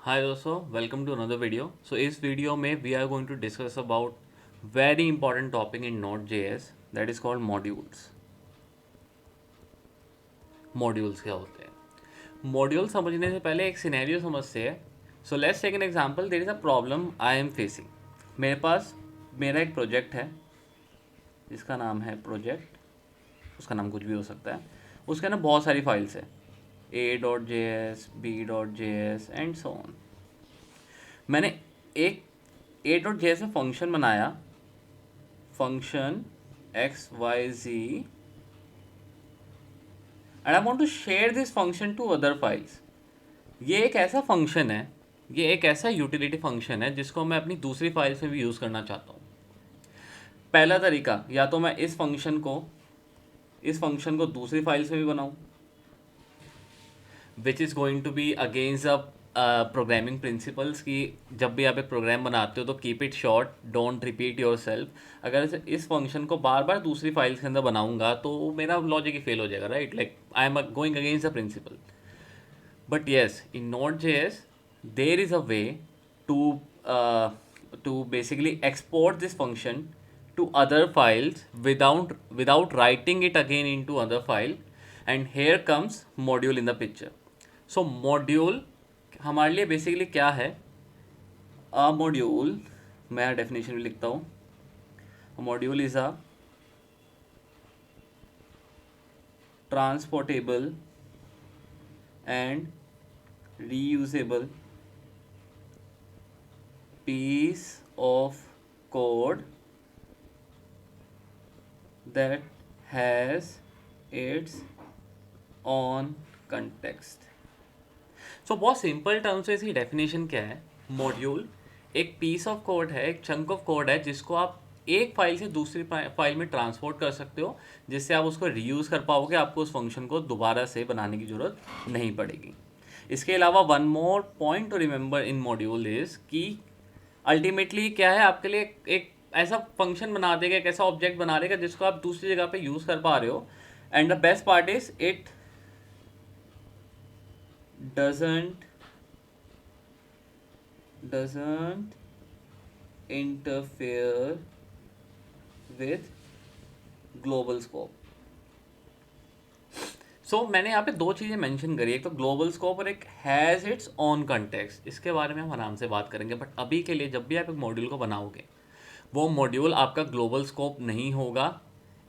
हाय दोस्तों, welcome to another video. इस video में we are going to discuss about very important topic in Node J S, that is called modules. Modules क्या होते हैं? Module समझने से पहले एक सिनेरियो समझते हैं। Let's take an example. There is a problem I am facing. मेरे पास मेरा एक प्रोजेक्ट है जिसका नाम है प्रोजेक्ट। उसका नाम कुछ भी हो सकता है। उसके ना बहुत सारी फाइल्स है, a.js, b.js and so on. मैंने एक a.js में फंक्शन बनाया, function x y z, and I want to share this function to other files. ये एक ऐसा फंक्शन है, ये एक ऐसा यूटिलिटी फंक्शन है जिसको मैं अपनी दूसरी फाइल्स में भी यूज़ करना चाहता हूँ। पहला तरीका, या तो मैं इस फंक्शन को दूसरी फाइल्स में भी बनाऊँ, which is going to be against the programming principles कि जब भी आप एक प्रोग्राम बनाते हो तो keep it short, don't repeat yourself. अगर इस फंक्शन को बार बार दूसरी फाइल्स के अंदर बनाऊंगा तो मेरा लॉजिक ही फेल हो जाएगा, right? Like I am going against the principle. But yes, in Node.js, there is a way to basically export this function to other files without writing it again into other file. And here comes module in the picture. So module हमारे लिए basically क्या है? अ module, मैं definition भी लिखता हूँ। Module is a transportable and reusable piece of code that has its own context. बहुत simple terms में इसकी डेफिनेशन क्या है? मॉड्यूल एक पीस ऑफ कोड है, एक चंक ऑफ कोड है जिसको आप एक फाइल से दूसरी फाइल में ट्रांसपोर्ट कर सकते हो, जिससे आप उसको रीयूज़ कर पाओगे। आपको उस फंक्शन को दोबारा से बनाने की ज़रूरत नहीं पड़ेगी। इसके अलावा one more point two remember in module is कि अल्टीमेटली क्या है, आपके लिए एक ऐसा फंक्शन बना देगा, एक ऐसा ऑब्जेक्ट बना देगा जिसको आप दूसरी जगह पे यूज़ कर पा रहे हो। And the best part is it doesn't doesn't interfere with global scope. मैंने यहाँ पे दो चीज़ें मेंशन करी, एक तो ग्लोबल स्कोप और एक हैज़ इट्स ऑन कंटेक्स्ट। इसके बारे में हम आराम से बात करेंगे, बट अभी के लिए जब भी आप एक मॉड्यूल को बनाओगे, वो मॉड्यूल आपका ग्लोबल स्कोप नहीं होगा।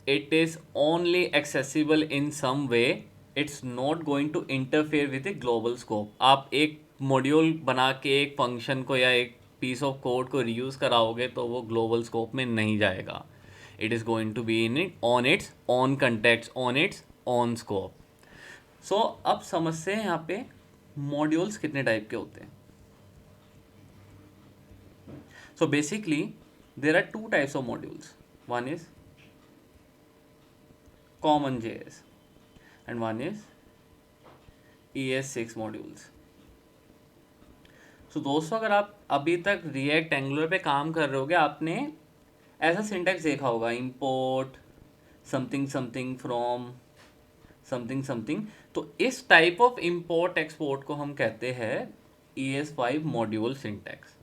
It is only accessible in some way, it's not going to interfere with a global scope. आप एक मॉड्यूल बना के एक फंक्शन को या एक पीस ऑफ कोड को रीयूज़ कराओगे तो वो ग्लोबल स्कोप में नहीं जाएगा। It is going to be in it on its own context, on its own scope. अब समझते हैं यहाँ पे मॉड्यूल्स कितने टाइप के होते हैं। Basically there are two types of modules. One is common JS and one is ES6 modules. दोस्तों, अगर आप अभी तक रिएक्ट एंगुलर पे काम कर रहे होगे, आपने ऐसा सिंटैक्स देखा होगा, import something something from something something. तो इस टाइप ऑफ इंपोर्ट एक्सपोर्ट को हम कहते हैं ES5 मॉड्यूल सिंटैक्स।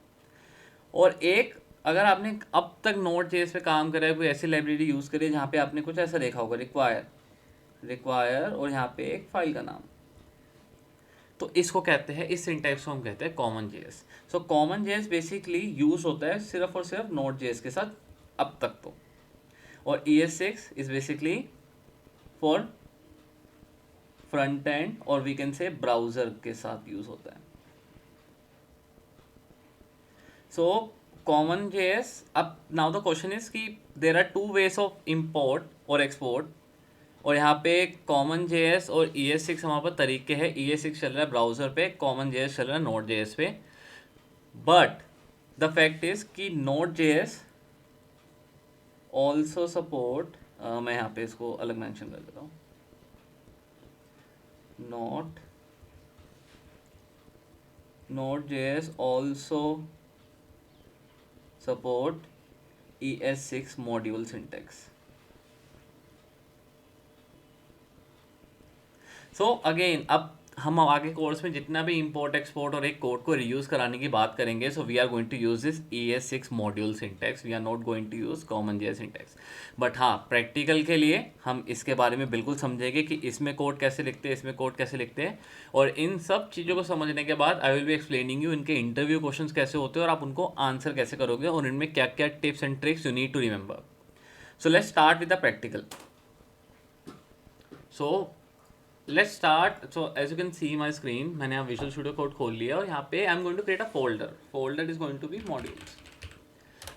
और एक, अगर आपने अब तक नोट जेएस पे काम करा है, कोई ऐसी लाइब्रेरी यूज़ करी है जहाँ पे आपने कुछ ऐसा देखा होगा, रिक्वायर और यहाँ पे एक फाइल का नाम, तो इसको कहते हैं, इस सिंटैक्स को हम कहते हैं common JS. Common JS basically use होता है सिर्फ और सिर्फ नोट जेएस के साथ अब तक तो। और ES6 is basically for front end और वी कैन से ब्राउजर के साथ यूज होता है। कॉमन जेएस, अब नाउ द क्वेश्चन इज कि there are two ways of import और एक्सपोर्ट, और यहाँ पे कॉमन जेएस और ES6 हमारे पास तरीके हैं। ES6 चल रहा है ब्राउजर पे, कॉमन जेएस चल रहा है नोट जेएस पे। बट द फैक्ट इज कि नोट जेएस ऑल्सो सपोर्ट, मैं यहाँ पे इसको अलग मेंशन कर देता हूँ, Node.js also support ES6 module syntax. Again, अब हम आगे कोर्स में जितना भी इंपोर्ट एक्सपोर्ट और एक कोड को रीयूज़ कराने की बात करेंगे, so we are going to use this ES6 module syntax, we are not going to use common JS syntax. But हाँ, प्रैक्टिकल के लिए हम इसके बारे में बिल्कुल समझेंगे कि इसमें कोड कैसे लिखते हैं, इसमें कोड कैसे लिखते हैं, और इन सब चीज़ों को समझने के बाद I will be explaining you इनके इंटरव्यू क्वेश्चंस कैसे होते हैं और आप उनको आंसर कैसे करोगे और इनमें क्या क्या tips and tricks you need to remember. So let's start with the practical. So let's start. So as you can see my screen, मैंने यहाँ विजुअल स्टूडियो कोड खोल लिया और यहाँ पे I am going to create a folder is going to be modules.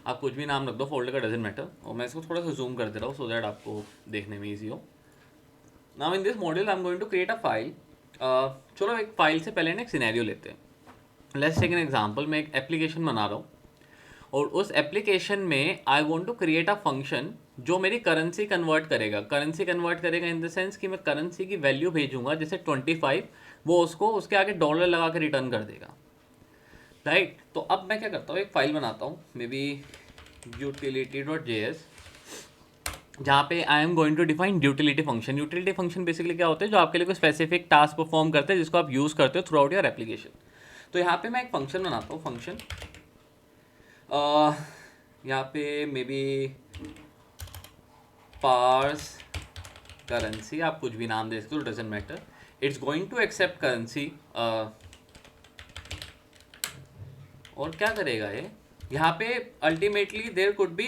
आप कुछ भी नाम रख दो, फोल्डर का डजंट मैटर। और मैं इसको थोड़ा सा जूम कर दे रहा हूँ सो दैट आपको देखने में ईजी हो। Now in this module I am going to create a file. चलो एक फाइल से पहले ना एक सिनेरियो लेते हैं। Let's take an example. मैं एक एप्लीकेशन बना रहा हूँ और उस एप्लीकेशन में I want to create a function जो मेरी करेंसी कन्वर्ट करेगा इन द सेंस कि मैं करेंसी की वैल्यू भेजूंगा जैसे 25, वो उसको उसके आगे डॉलर लगा के रिटर्न कर देगा, राइट। तो अब मैं क्या करता हूँ, एक फाइल बनाता हूँ मे बी utility.js, जहाँ पे I am going to define utility function. Utility function basically क्या होते हैं, जो आपके लिए कोई स्पेसिफिक टास्क परफॉर्म करते हैं जिसको आप यूज़ करते हो थ्रू आउट योर एप्लीकेशन। तो यहाँ पे मैं एक फंक्शन बनाता हूँ, फंक्शन यहाँ पे मे बी पार्स करेंसी, आप कुछ भी नाम दे सकते हो, doesn't matter. It's going to accept currency. और क्या करेगा ये, यहाँ पे ultimately there could be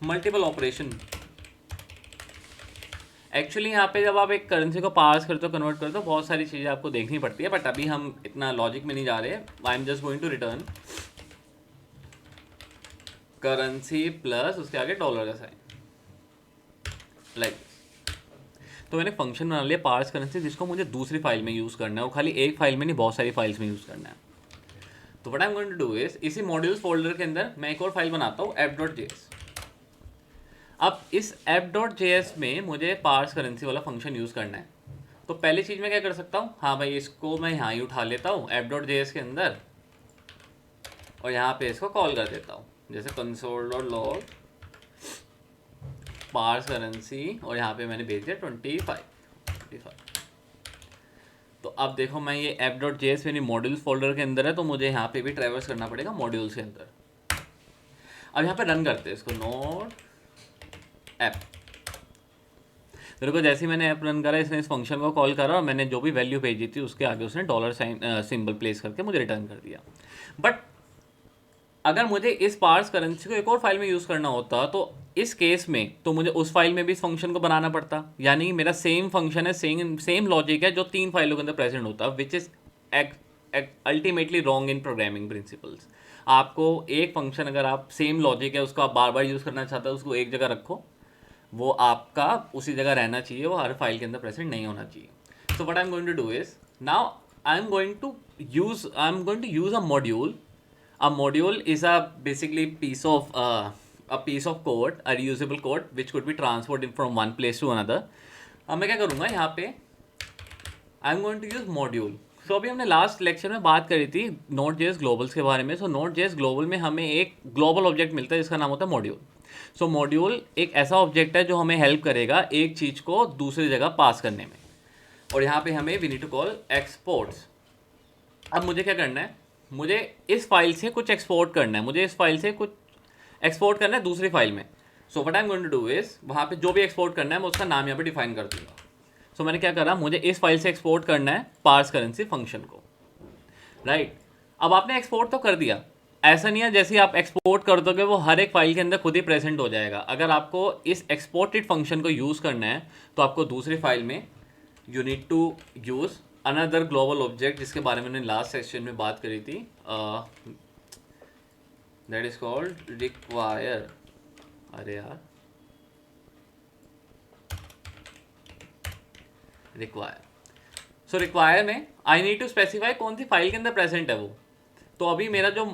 multiple operation. Actually यहाँ पे जब आप एक करेंसी को पार्स करते हो, कन्वर्ट करते हो, बहुत सारी चीज़ें आपको देखनी पड़ती है, बट अभी हम इतना लॉजिक में नहीं जा रहे। I am just going to return currency plus उसके आगे डॉलर का साइन, लाइक। तो मैंने फंक्शन बना लिया पार्स करेंसी, जिसको मुझे दूसरी फाइल में यूज़ करना है, और खाली एक फाइल में नहीं, बहुत सारी फाइल्स में यूज़ करना है। तो what I am going to do is, इसी मॉड्यूल्स फोल्डर के अंदर मैं एक और फाइल बनाता हूँ app.js। अब इस app.js में मुझे पार्स करेंसी वाला फंक्शन यूज़ करना है। तो पहली चीज़ मैं क्या कर सकता हूँ, हाँ भाई, इसको मैं यहाँ ही उठा लेता हूँ app.js के अंदर और यहाँ पे इसको कॉल कर देता हूँ, जैसे console.log पार्स करेंसी, और यहाँ पे मैंने भेज दिया 25। तो अब देखो, मैं ये app.js मेरी मॉड्यूल्स फोल्डर के अंदर है, तो मुझे यहाँ पे भी ट्रैवर्स करना पड़ेगा मॉड्यूल्स के अंदर। अब यहाँ पे रन करते हैं इसको, नोड ऐप। मेरे को जैसे ही मैंने ऐप रन करा, इसने इस फंक्शन को कॉल करा और मैंने जो भी वैल्यू भेजी थी उसके आगे उसने डॉलर साइन सिंबल प्लेस करके मुझे रिटर्न कर दिया। बट अगर मुझे इस पार्स करेंसी को एक और फाइल में यूज़ करना होता, तो इस केस में तो मुझे उस फाइल में भी इस फंक्शन को बनाना पड़ता। यानी मेरा सेम फंक्शन है, सेम लॉजिक है जो 3 फाइलों के अंदर प्रेजेंट होता, which is ultimately wrong in programming principles. आपको एक फंक्शन, अगर आप सेम लॉजिक है उसको आप बार बार यूज़ करना चाहते हो, उसको एक जगह रखो, वो आपका उसी जगह रहना चाहिए, वो हर फाइल के अंदर प्रेजेंट नहीं होना चाहिए। So what I am going to do is, now I am going to use a module. A module is a basically piece of code, a reusable code which could be transported from one place to another. अब मैं क्या करूँगा यहाँ पे, I am going to use module. So अभी हमने last lecture में बात करी थी Node.js ग्लोबल्स के बारे में। सो Node.js ग्लोबल में हमें एक ग्लोबल ऑब्जेक्ट मिलता है जिसका नाम होता है मॉड्यूल। सो मॉड्यूल एक ऐसा ऑब्जेक्ट है जो हमें हेल्प करेगा एक चीज़ को दूसरी जगह पास करने में, और यहाँ पे हमें we need to call exports. अब मुझे क्या करना है, मुझे इस फाइल से कुछ एक्सपोर्ट करना है, मुझे इस फाइल से कुछ एक्सपोर्ट करना है दूसरी फाइल में। So what I am going to do is, वहाँ पे जो भी एक्सपोर्ट करना है मैं उसका नाम यहाँ पे डिफाइन कर दूंगा। सो मैंने क्या करा, मुझे इस फाइल से एक्सपोर्ट करना है पार्स करेंसी फंक्शन को, राइट। अब आपने एक्सपोर्ट तो कर दिया, ऐसा नहीं है जैसे ही आप एक्सपोर्ट कर दोगे वो हर एक फाइल के अंदर खुद ही प्रेजेंट हो जाएगा। अगर आपको इस एक्सपोर्टेड फंक्शन को यूज़ करना है तो आपको दूसरी फाइल में you need to use another global object, जिसके बारे में मैंने लास्ट सेक्शन में बात करी थी, दैट इज कॉल्ड रिक्वायर। अरे यार, रिक्वायर। सो रिक्वायर में आई नीड टू स्पेसिफाई कौन सी फाइल के अंदर प्रेजेंट है वो। तो अभी मेरा जो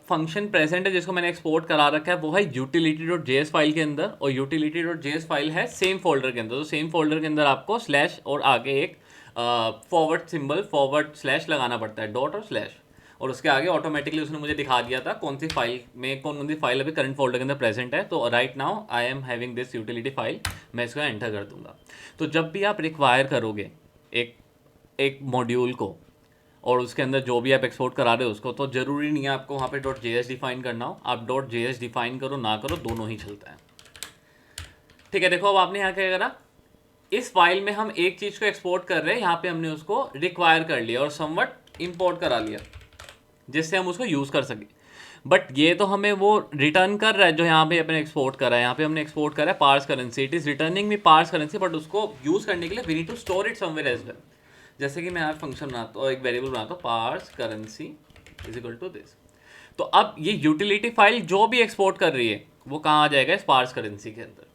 फंक्शन प्रेजेंट है जिसको मैंने एक्सपोर्ट करा रखा है वो है utility.js फाइल के अंदर, और utility.js फाइल है सेम फोल्डर के अंदर। तो सेम फोल्डर के अंदर आपको स्लैश और आगे एक फॉरवर्ड सिंबल, फॉरवर्ड स्लैश लगाना पड़ता है, डॉट और स्लैश, और उसके आगे ऑटोमेटिकली उसने मुझे दिखा दिया था कौन सी फाइल में कौन सी फाइल अभी करंट फोल्डर के अंदर प्रेजेंट है। तो right now I am having this utility file, मैं इसको एंटर कर दूंगा। तो जब भी आप रिक्वायर करोगे एक एक मॉड्यूल को और उसके अंदर जो भी आप एक्सपोर्ट करा रहे हो उसको, तो ज़रूरी नहीं है आपको वहाँ पे .js डिफाइन करना हो, आप .js डिफाइन करो ना करो दोनों ही चलता है। ठीक है, देखो अब आपने यहाँ क्या करा, इस फाइल में हम एक चीज़ को एक्सपोर्ट कर रहे हैं, यहाँ पे हमने उसको रिक्वायर कर लिया और समवट इंपोर्ट करा लिया जिससे हम उसको यूज़ कर सकें। बट ये तो हमें वो रिटर्न कर रहा है जो यहाँ पे अपने एक्सपोर्ट करा है, यहाँ पे हमने एक्सपोर्ट करा है parse currency, it is returning me parse currency, but उसको यूज़ करने के लिए we need to store it somewhere as well. जैसे कि मैं यहाँ फंक्शन बनाता हूँ, एक वेरिएबल बनाता हूँ parse currency is equal to this. तो अब ये यूटिलिटी फाइल जो भी एक्सपोर्ट कर रही है वो कहाँ आ जाएगा, इस पार्स करेंसी के अंदर।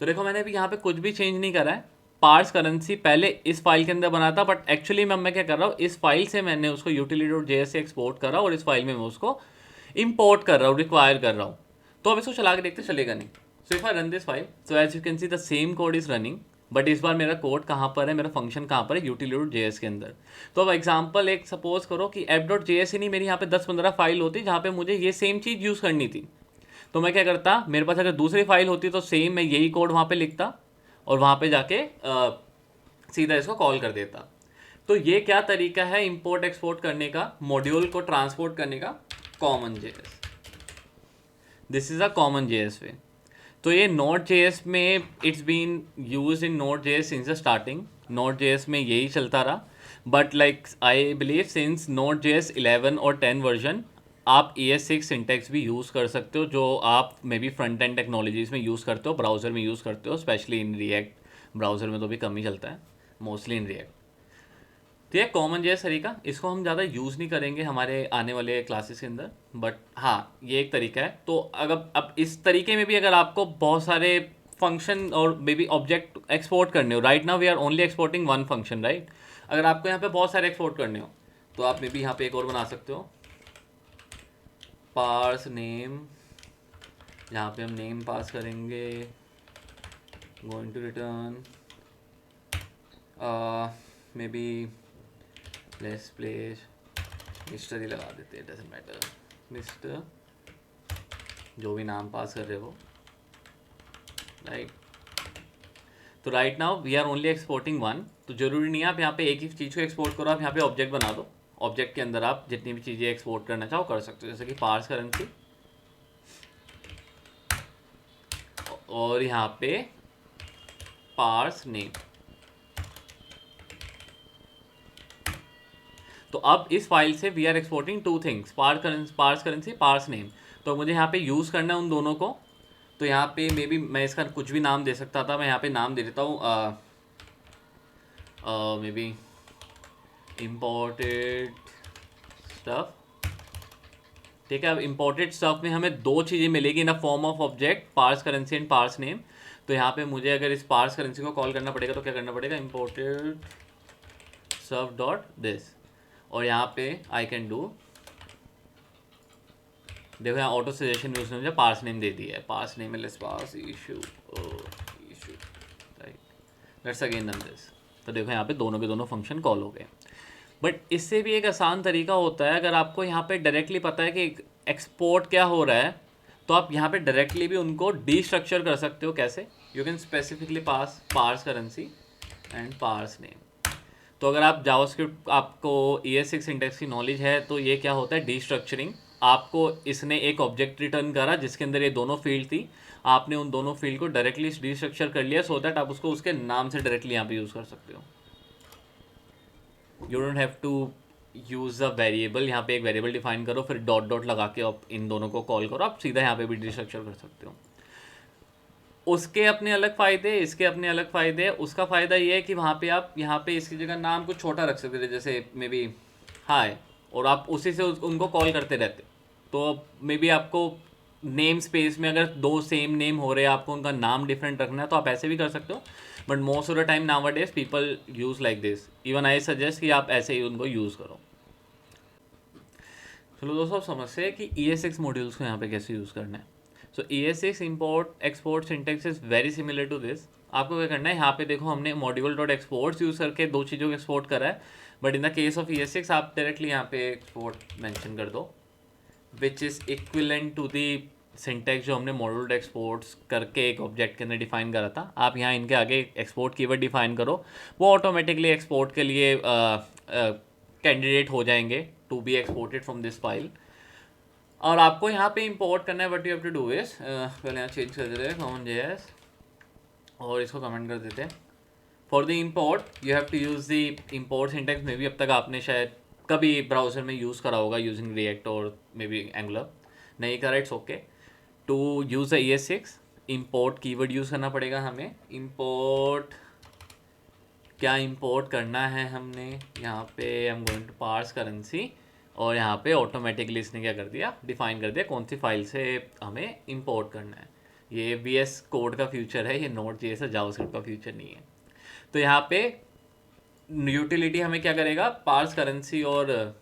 तो देखो मैंने अभी यहाँ पे कुछ भी चेंज नहीं करा है, पार्स करेंसी पहले इस फाइल के अंदर बना था, बट एक्चुअली मैं क्या कर रहा हूँ, इस फाइल से मैंने उसको utility.js से एक्सपोर्ट करा और इस फाइल में मैं उसको इंपोर्ट कर रहा हूँ, रिक्वायर कर रहा हूँ। तो अब इसको चला के देखते चलेगा नहीं। So if I run this file, so as you can see the same code is running, but इस बार मेरा कोड कहाँ पर है, मेरा फंक्शन कहाँ पर है, utility.js के अंदर। तो अब एग्जाम्पल एक सपोज करो कि app.js ही नहीं, मेरी यहाँ पे 10-15 फाइल होती जहाँ पे मुझे ये सेम चीज़ यूज़ करनी थी। तो मैं क्या करता, मेरे पास अगर दूसरी फाइल होती तो सेम मैं यही कोड वहाँ पे लिखता और वहाँ पे जाके सीधा इसको कॉल कर देता। तो ये क्या तरीका है इंपोर्ट एक्सपोर्ट करने का, मॉड्यूल को ट्रांसपोर्ट करने का, common JS. This is a common JS way. तो ये Node.js में it's been used in Node.js since the starting, Node.js में यही चलता रहा। But like I believe since Node.js 11 और 10 वर्जन आप ES6 सिंटेक्स भी यूज़ कर सकते हो, जो आप may be front end technologies में यूज़ करते हो, ब्राउज़र में यूज़ करते हो, स्पेशली इन रिएक्ट। ब्राउज़र में तो भी कम ही चलता है, मोस्टली इन रिएक्ट। तो ये कॉमन जेएस तरीका, इसको हम ज़्यादा यूज़ नहीं करेंगे हमारे आने वाले क्लासेस के अंदर, बट हाँ ये एक तरीका है। तो अगर अब इस तरीके में भी अगर आपको बहुत सारे फंक्शन और मे बी ऑब्जेक्ट एक्सपोर्ट करने हो, right now we are only exporting one function right, अगर आपको यहाँ पे बहुत सारे एक्सपोर्ट करने हो तो आप मे बी यहाँ पे एक और बना सकते हो, पार्स नेम, जहाँ पे हम नेम पास करेंगे, going to return maybe let's place mister ही लगा देते हैं, डजंट मैटर, मिस्टर जो भी नाम पास कर रहे हो राइट। तो right now we are only exporting one, तो जरूरी नहीं है आप यहाँ पे एक ही चीज़ को एक्सपोर्ट करो, आप यहाँ पे ऑब्जेक्ट बना दो, ऑब्जेक्ट के अंदर आप जितनी भी चीज़ें एक्सपोर्ट करना चाहो कर सकते हो, जैसे कि पार्स करेंसी और यहाँ पे पार्स नेम। तो अब इस फाइल से we are exporting two things, parse currency, parse name. तो मुझे यहाँ पे यूज़ करना है उन दोनों को। तो यहाँ पे मे बी मैं इसका कुछ भी नाम दे सकता था, मैं यहाँ पे नाम दे देता हूँ मे बी इम्पोर्टेड स्टफ। ठीक है, अब इम्पोर्टेड स्टफ में हमें दो चीज़ें मिलेगी in a form of object, parse currency and parse name. तो यहाँ पे मुझे अगर इस पार्स करेंसी को कॉल करना पड़ेगा तो क्या करना पड़ेगा, इम्पोर्टेड स्टफ डॉट दिस, और यहाँ पे आई कैन डू, देखो यहाँ ऑटो सजेशन भी उसने मुझे पार्स नेम दे दिया है, parse name let's pass issue issue right, let's again run this. तो देखो यहाँ पे दोनों के दोनों फंक्शन कॉल हो गए। बट इससे भी एक आसान तरीका होता है, अगर आपको यहाँ पे डायरेक्टली पता है कि एक्सपोर्ट क्या हो रहा है तो आप यहाँ पे डायरेक्टली भी उनको डीस्ट्रक्चर कर सकते हो। कैसे, you can specifically pass parse currency and parse name. तो अगर आप जावास्क्रिप्ट, आपको ES6 सिंटेक्स की नॉलेज है तो ये क्या होता है, डीस्ट्रक्चरिंग। आपको इसने एक ऑब्जेक्ट रिटर्न करा जिसके अंदर ये दोनों फील्ड थी, आपने उन दोनों फील्ड को डायरेक्टली डीस्ट्रक्चर कर लिया सो दैट आप उसको उसके नाम से डायरेक्टली यहाँ पे यूज़ कर सकते हो। You don't have to use a variable, यहाँ पे एक वेरिएबल डिफाइन करो फिर डॉट डॉट लगा के आप इन दोनों को कॉल करो, आप सीधा यहाँ पे भी डीस्ट्रक्चर कर सकते हो। उसके अपने अलग फ़ायदे, इसके अपने अलग फ़ायदे। उसका फ़ायदा ये है कि वहाँ पे आप यहाँ पे इसकी जगह नाम कुछ छोटा रख सकते थे, जैसे मे बी हाय, और आप उसी से उनको कॉल करते रहते। तो मे बी आपको नेम स्पेस में अगर दो सेम नेम हो रहे हैं, आपको उनका नाम डिफरेंट रखना है तो आप ऐसे भी कर सकते हो। But most of the time now days people use like this, even I suggest कि आप ऐसे ही उनको यूज़ करो। चलो दोस्तों, आप समझते हैं कि ES6 मॉड्यूल्स को यहाँ पे कैसे यूज़ करना है। So ES6 import export syntax is very similar to this. आपको क्या करना है, यहाँ पे देखो हमने मॉड्यूल डॉट एक्सपोर्ट्स यूज़ करके दो चीज़ों को एक्सपोर्ट करा है, but in the case of ES6 आप डायरेक्टली यहाँ पे एक्सपोर्ट मेंशन कर दो, which is equivalent to the syntax जो हमने मॉड्यूल एक्सपोर्ट्स करके एक ऑब्जेक्ट के अंदर डिफाइन करा था, आप यहाँ इनके आगे एक्सपोर्ट कीवर्ड डिफाइन करो, वो ऑटोमेटिकली एक्सपोर्ट के लिए कैंडिडेट हो जाएंगे to be exported from this file. और आपको यहाँ पे इंपोर्ट करना है, what you have to do is, पहले यहाँ चेंज कर देते हैं कॉमन जेएस और इसको कमेंट कर देते हैं। For the import you have to use the import syntax, maybe अब तक आपने शायद कभी ब्राउज़र में यूज़ करा होगा यूजिंग रिएक्ट और मे बी एंगुलर, नहीं करा, it's okay. To use the ES6 import keyword use करना पड़ेगा हमें। इंपोर्ट क्या इंपोर्ट करना है हमने, यहाँ पे I am going to parse currency, और यहाँ पे ऑटोमेटिकली इसने क्या कर दिया, डिफाइन कर दिया कौन सी फाइल से हमें इंपोर्ट करना है। ये VS कोड का फ्यूचर है, ये Node.js या जावास्क्रिप्ट का फ्यूचर नहीं है। तो यहाँ पे यूटिलिटी हमें क्या करेगा, पार्स करेंसी और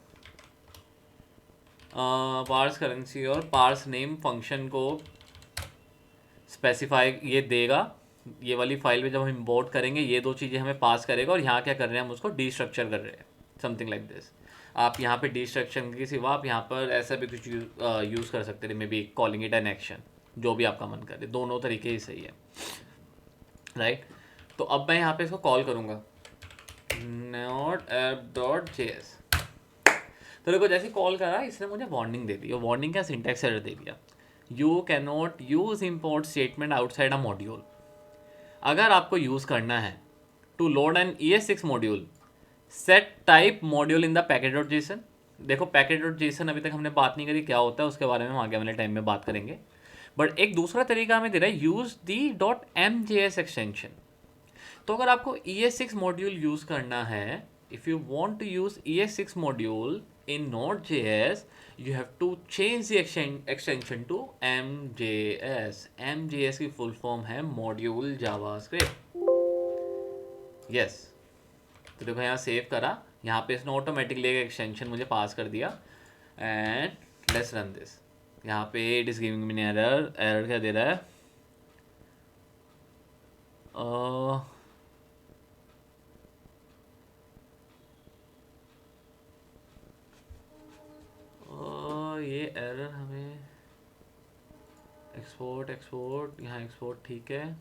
पार्स नेम फंक्शन को स्पेसिफाई ये देगा। ये वाली फाइल में जब हम इंपोर्ट करेंगे ये दो चीज़ें हमें पास करेगा, और यहाँ क्या कर रहे हैं, हम उसको डीस्ट्रक्चर कर रहे हैं, समथिंग लाइक दिस। आप यहाँ पे डीस्ट्रक्शन के सिवा आप यहाँ पर ऐसा भी कुछ यूज़ कर सकते थे, may be calling it an action, जो भी आपका मन करे, दोनों तरीके ही सही है, राइट। तो अब मैं यहाँ पे इसको कॉल करूँगा node_app.js। तो देखो जैसे कॉल करा इसने मुझे वार्निंग दे दी, और वार्निंग क्या, सिंटैक्स एरर दे दिया, you can not use import statement outside a module. अगर आपको यूज़ करना है to load an ES6 module, set type module in the पैकेट.json। देखो पैकेट.json अभी तक हमने बात नहीं करी क्या होता है, उसके बारे में हम आगे वाले टाइम में बात करेंगे। बट एक दूसरा तरीका हमें दे रहा है, यूज़ दी .mjs एक्सटेंशन। तो अगर आपको ES6 मॉड्यूल यूज़ करना है, if you want to use ES6 module in Node.js, you have to change the extension to MJS। MJS की फुल फॉर्म है मॉड्यूल जावास्क्रिप्ट, यस। तो देखो यहाँ सेव करा, यहाँ पे इसने ऑटोमेटिकली एक एक्सटेंशन मुझे पास कर दिया, एंड लेट्स रन दिस। यहाँ पे it is giving me error. Error क्या दे रहा है, ये एरर हमें एक्सपोर्ट यहाँ एक्सपोर्ट ठीक है।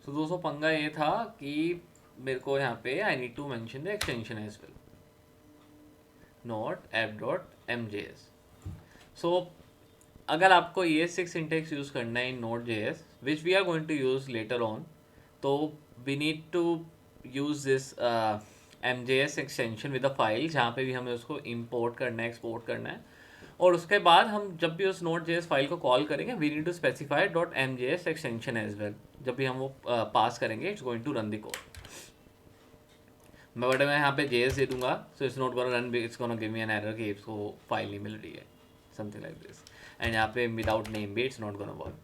तो दोस्तों पंगा ये था कि मेरे को यहाँ पे I need to mention the extension as well, not app.mjs। So अगर आपको ES6 सिंटेक्स यूज़ करना है in Node.js, which we are going to use later on, तो we need to use this MJS extension with a file, जहाँ पे भी हमें उसको इंपोर्ट करना है, एक्सपोर्ट करना है, और उसके बाद हम जब भी उस Node.js फाइल को कॉल करेंगे, we need to specify .mjs extension as well. जब भी हम वो पास करेंगे, it's going to run the code. मैं यहाँ पे JS दे दूंगा, so it's not gonna run, it's gonna give me an error कि इसको फाइल नहीं मिल रही है, समथिंग लाइक दिस। एंड यहाँ पे विदाउट नेम भी it's not gonna work.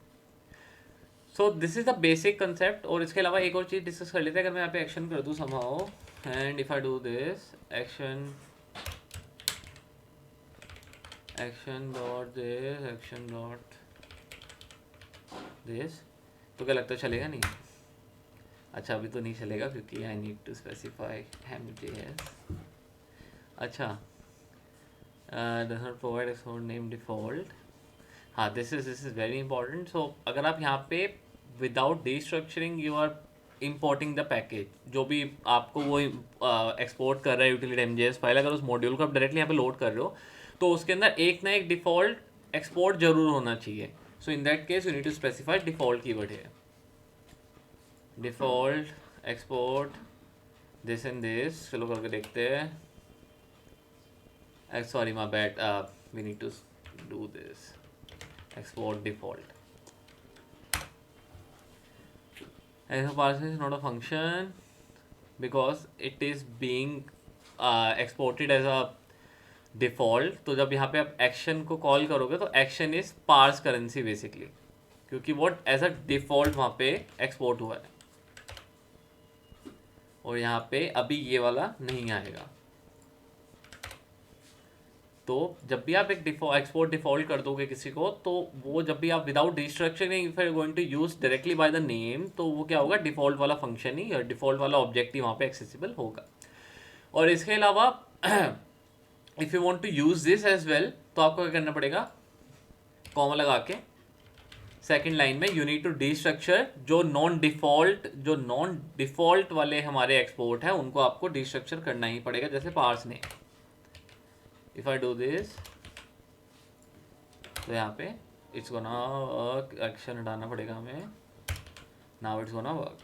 So this is the basic concept. और इसके अलावा एक और चीज़ डिस्कस कर लेते हैं। अगर मैं यहाँ पे एक्शन कर दूँ somehow, and if I do this action dot this, तो क्या लगता है चलेगा? नहीं, अच्छा अभी तो नहीं चलेगा क्योंकि I need to specify MJS। अच्छा does not provide export name default। हाँ, this is very important. So अगर आप यहाँ पे without destructuring you are importing the package, जो भी आपको वो एक्सपोर्ट कर रहा है यूटिलिटी MJS फाइल, अगर उस मॉड्यूल को आप डायरेक्टली यहाँ पे लोड कर रहे हो, तो उसके अंदर एक ना एक डिफ़ॉल्ट एक्सपोर्ट जरूर होना चाहिए। So in that case you need to specify default keyword है, default export this and this. चलो करके देखते हैं। Sorry my bad, we need to do this export default। Parser is not a function because it is being exported as a default। तो जब यहाँ पे आप एक्शन को कॉल करोगे तो action is parse currency basically, क्योंकि वो एज अ डिफॉल्ट वहाँ पे एक्सपोर्ट हुआ है, और यहाँ पे अभी ये वाला नहीं आएगा। तो जब भी आप एक एक्सपोर्ट डिफॉल्ट कर दोगे किसी को, तो वो जब भी आप without destructuring if you are going to use directly by the name, तो वो क्या होगा, डिफॉल्ट वाला फंक्शन ही या डिफॉल्ट वाला ऑब्जेक्ट ही वहाँ पे एक्सेसिबल होगा। और इसके अलावा if you want to use this as well, तो आपको क्या करना पड़ेगा, कॉमा लगा के सेकेंड लाइन में यू नीड टू डिस्ट्रक्चर जो नॉन डिफॉल्ट वाले हमारे एक्सपोर्ट हैं उनको आपको डिस्ट्रक्चर करना ही पड़ेगा, जैसे पार्स ने। इफ आई डू दिस, तो यहाँ पे इट्स गोना वर्क, एक्शन हटाना पड़ेगा हमें, now it's gonna work,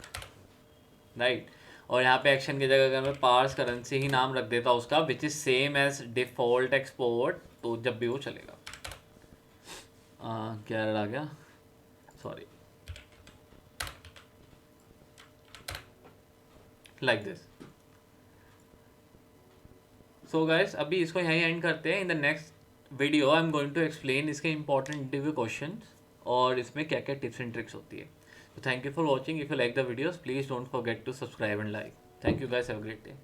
right. और यहाँ पे एक्शन की जगह अगर मैं पार्स करेंसी ही नाम रख देता उसका, which is same as default export, तो जब भी वो चलेगा। क्या एरर आ गया, sorry, like this. So guys, अभी इसको यहीं एंड करते हैं। In the next video I am going to explain इसके इंपॉर्टेंट इंटरव्यू क्वेश्चन और इसमें क्या क्या टिप्स एंड ट्रिक्स होती है। तो thank you for watching. If you like the videos, please don't forget to subscribe and like. Thank you guys, have a great day.